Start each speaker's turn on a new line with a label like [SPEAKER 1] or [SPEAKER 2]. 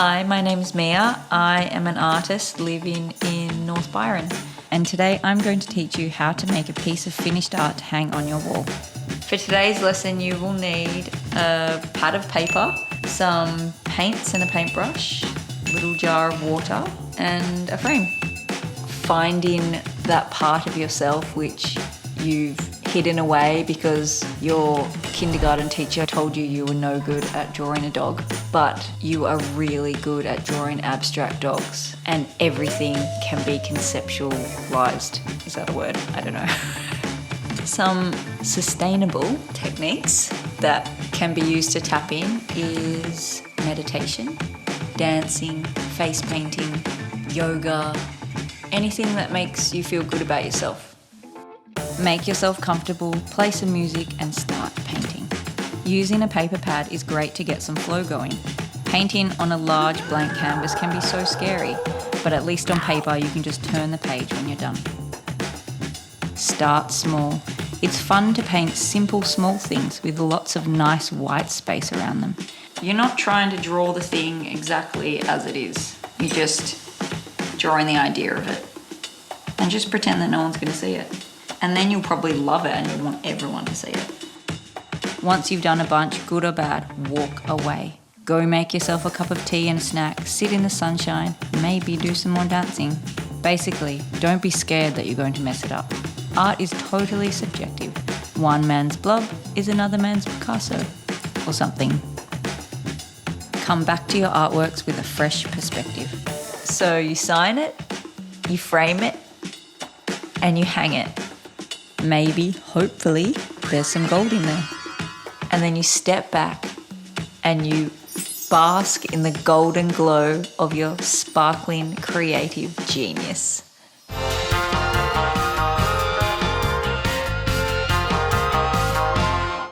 [SPEAKER 1] Hi, my name's Mia. I am an artist living in North Byron. And today I'm going to teach you how to make a piece of finished art to hang on your wall. For today's lesson, you will need a pad of paper, some paints and a paintbrush, a little jar of water, and a frame. Finding that part of yourself which you've hidden away because your kindergarten teacher told you you were no good at drawing a dog, but you are really good at drawing abstract dogs, and everything can be conceptualized. Is that a word? I don't know. Some sustainable techniques that can be used to tap in is meditation, dancing, face painting, yoga, anything that makes you feel good about yourself. Make yourself comfortable, play some music, and start painting. Using a paper pad is great to get some flow going. Painting on a large blank canvas can be so scary, but at least on paper you can just turn the page when you're done. Start small. It's fun to paint simple, small things with lots of nice white space around them. You're not trying to draw the thing exactly as it is. You're just drawing the idea of it. And just pretend that no one's going to see it. And then you'll probably love it and you'll want everyone to see it. Once you've done a bunch, good or bad, walk away. Go make yourself a cup of tea and a snack, sit in the sunshine, maybe do some more dancing. Basically, don't be scared that you're going to mess it up. Art is totally subjective. One man's blob is another man's Picasso, or something. Come back to your artworks with a fresh perspective. So you sign it, you frame it, and you hang it. Maybe, hopefully, there's some gold in there. And then you step back and you bask in the golden glow of your sparkling creative genius.